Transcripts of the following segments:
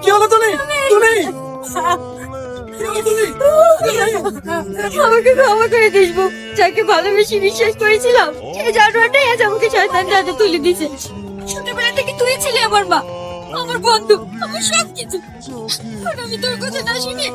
কি হলো তুমি? তুমি আমাকে ক্ষমা করে দিস বউ। যাকে ভালোবেসে বিশ্বাস করেছিলাম সে জানোয়ারটাই আজ আমাকে শয়তানের হাতে তুলে দিছে। ছোটবেলা থেকে তুই ছিলি আমার মা, আমার বন্ধু, আমার সব কিছু। আর আমি তোর কথা না শুনে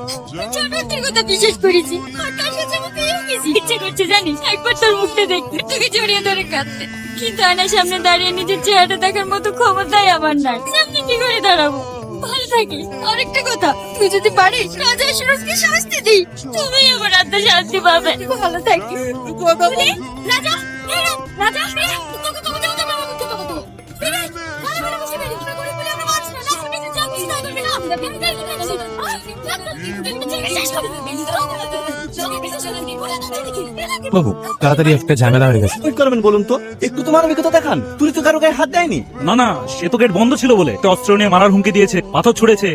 জানোয়ারটার কথা বিশ্বাস করেছি। আর তার সাথে আমাকে গেছি। ইচ্ছে করছে জানিস একবার তোর মুখটা দেখতে, তোকে জড়িয়ে ধরে কাঁদতে। কিন্তু আয়নার সামনে দাঁড়িয়ে নিজের চেহারাটা দেখার মতো ক্ষমতাই আমার নাই। সামনে কি করে দাঁড়াবো? ভালো থাকিস। আরেকটা কথা, তুই যদি পারিস রাজা সুরজকে শাস্তি দিই, তুমি আমার আত্মা শান্তি পাবে। ভালো থাকিস। বলি, রাজা, এই রাজা, তোকে তো বলতে হবে আমাকে কথা বলতে। ফিরে ভালো ভালো বসে বেরিয়ে না করে বলে আমরা মারছ না। শুনে যা কিছু তাই করবে না। আমরা বেরিয়ে যাই না। বাবু তাড়াতাড়ি একটা ঝামেলা হয়ে গেছে। কি করবেন বলুন তো? একটু তোমার অভিজ্ঞতা দেখান। তুই তো কারো গায়ে হাত দেয়নি। না না, সে তো গেট বন্ধ ছিল বলে তো অস্ত্র নিয়ে মারার হুমকি দিয়েছে, পাথর ছুড়েছে,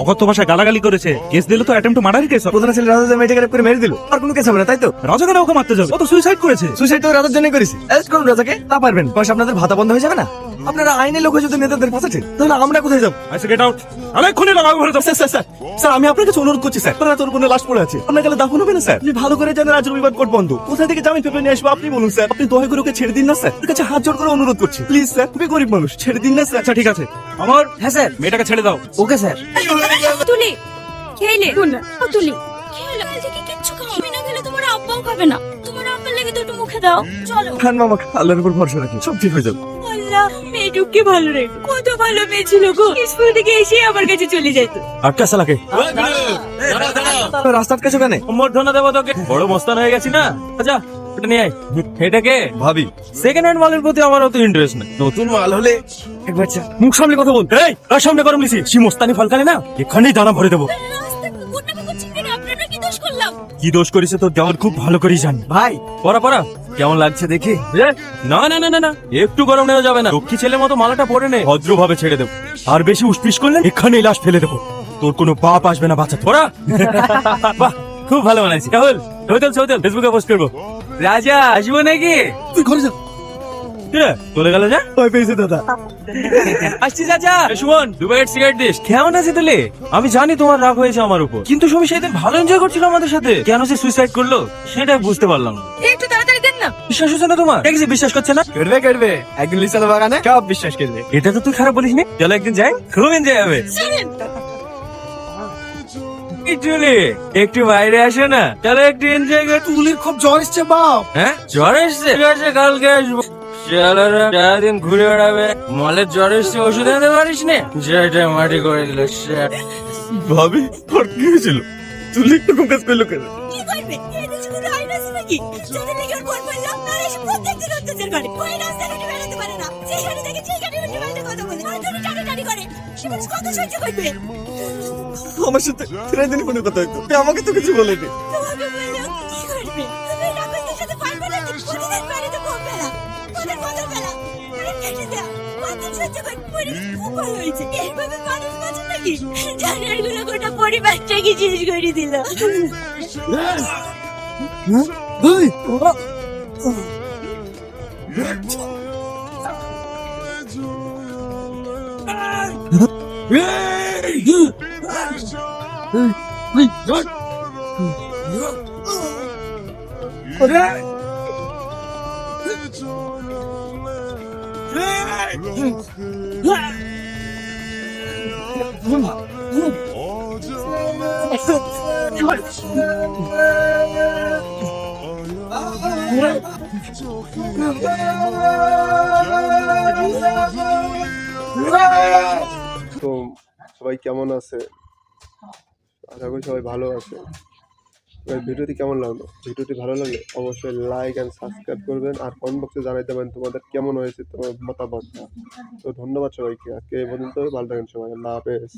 অকথ্য ভাষায় গালাগালি করেছে। কেস দিলে তো অ্যাটেম্প টু মার্ডার কেস। প্রধান ছেলে রাজা মেয়েটাকে রেপ করে মেরে দিল, আর কোনো কেস হবে না, তাই তো? রাজা কেন ওকে মারতে যাবে? ও তো সুইসাইড করেছে। সুইসাইড তো রাজার জন্য করেছি। অ্যারেস্ট করুন রাজাকে। তা পারবেন, পয়সা আপনাদের ভাতা বন্ধ হয়ে যাবে না। আপনারা আইনের লোক যদি নেতাদের ফাঁসাচ্ছেন, তাহলে আমরা কোথায় যাবো? I say get out. আরে এক্ষুনি লাগাও ঘরে যাও। স্যার স্যার স্যার স্যার, আমি আপনার কাছে অনুরোধ করছি স্যার। আপনার তোর কোনো লাশ পড়ে আছে, আপনার গেলে দাফন হবে না স্যার। আপনি ভালো করে জানেন আজ রবিবার কোর্ট বন্ধ। কোথায় থেকে জামিন পেপার নিয়ে আসবো আপনি বলুন স্যার। আপনি দয়া করে ওকে ছেড়ে দিন না স্যার। আপনার কাছে হাত জোড় করে অনুরোধ করছি প্লিজ স্যার। খুবই গরিব মানুষ, ছেড়ে দিন না স্যার। আচ্ছা ঠিক আছে। আমার হ্যাঁ স্যার। মেয়েটাকে ছেড়ে দাও। Okay sir. তুলি খেলে তুলি খেলে থেকে কিচ্ছু খাবে না। খেলে তোমার আব্বাও খাবে না। তোমার আব্বার লেগে দুটো মুখে দাও। চলো। খান মামা, আল্লাহর উপর ভরসা রাখি, সব ঠিক হয়ে যাবে। আল্লাহ, মেয়েটুককে ভালো রেখো। কত ভালো মেয়ে ছিল গো। স্কুল থেকে এসে আমার কাছে চলে যেত। আটকা সালাকে রাস্তার কাছে কেন? সম্বর্ধনা দেবো তোকে। বড় মস্তান হয়ে গেছি না। আচ্ছা এটা নিয়ে আয়। এটাকে ভাবি সেকেন্ড হ্যান্ড মালের প্রতি আমার অত ইন্টারেস্ট নেই। নতুন মাল হলে একবার চা। মুখ সামনে কথা বল। এই আর সামনে গরম লিসি সি মস্তানি ফলকালে না, এখানেই দানা ভরে দেবো। রাস্তায় কুকুরটাকে করছেন কেন? আপনারা কি দোষ করলাম? কি দোষ করেছে তোর দেওয়ার খুব ভালো করেই জানি। ভাই পড়া পড়া কেমন লাগছে দেখি? না না না না না, একটু গরম নেওয়া যাবে না। লক্ষ্মী ছেলের মতো মালাটা পরে নে, ভদ্রভাবে ছেড়ে দেবো। আর বেশি উসপিস করলে এখানেই লাশ ফেলে দেবো। তোর কোনো বাপ আসবে না বাঁচাতে। পড়া বাহ, খুব ভালো বানাইছি। রাহুল সৌতেল ফেসবুকে পোস্ট করবো। রাজা আসবো নাকি? তুই ঘরে যা। কিরে, চলে গেল যা। ভয় পেয়েছে দাদা। আসছি চাচা। Suman 2 packet cigarette this. কেমন আছে তুলে? আমি জানি তোমার রাগ হয়েছে আমার উপর, কিন্তু সুমি সেদিন ভালো এনজয় করছিল আমাদের সাথে। কেন সে সুইসাইড করলো সেটা বুঝতে পারলাম না। একটু তাড়াতাড়ি দেন না। বিশ্বাস হচ্ছে না তোমার? দেখছি বিশ্বাস করছে না। করবে একদিন লিসাল বাগানে সব বিশ্বাস করবে। এটা তো তুই খারাপ বলিস নি। চলো একদিন যাই, খুব এনজয় হবে। চলেন। চলে একটু বাইরে আসে না, চলো একটু এনজয় করি। তুলির খুব জ্বর এসছে বাপ। হ্যাঁ জ্বর এসছে? ঠিক আছে কালকে আসবো। চলো সারাদিন ঘুরে বেড়াবে। মলের জ্বর এসছে, ওষুধ আনতে পারিস না? সেটা মাটি করে দিল। ভাবি তোর কি হয়েছিল? তুলি একটু কাজ পেলো কেন? কি করবে? এদের শুধু আইন আছে নাকি? যাদের লেগে ওর পর পড়লো, তারা এসে প্রত্যেকদিন অত্যাচার করে। ওই রাস্তাঘাটে বেড়াতে পারে না। যেখানে দেখে সেখানে উল্টো পাল্টা কথা বলে। আর তুমি টানাটানি করে। সে মানুষ কত সহ্য করবে? আমার সাথে ফিরাইদিন ফোনে কথা হইতো, আমাকে তো কিছু বলেনি। তোমাকে বললেও কি করবে? তুমি রাক্ষসদের সাথে পারবে না। প্রতিদিন বাড়িতে খুব বেলা। ওদের মজার বেলা। কেটে দাও। কতদিন সহ্য করবে? পরিবেশ খুব ভালো হয়েছে। এইভাবে মানুষ বাঁচে নাকি? জানারগুলো গোটা পরিবারটাকে শেষ করে দিল। ভাই তো সবাই কেমন আছে? আশা করি সবাই ভালো আছে। এবার ভিডিওটি কেমন লাগলো? ভিডিওটি ভালো লাগলে অবশ্যই লাইক অ্যান্ড সাবস্ক্রাইব করবেন, আর কমেন্ট বক্সে জানাইতে পারেন তোমাদের কেমন হয়েছে তোমার মতামত। তো ধন্যবাদ সবাইকে। আজকে এই পর্যন্ত, ভালো থাকেন সবাই। আল্লাহ হাফেজ।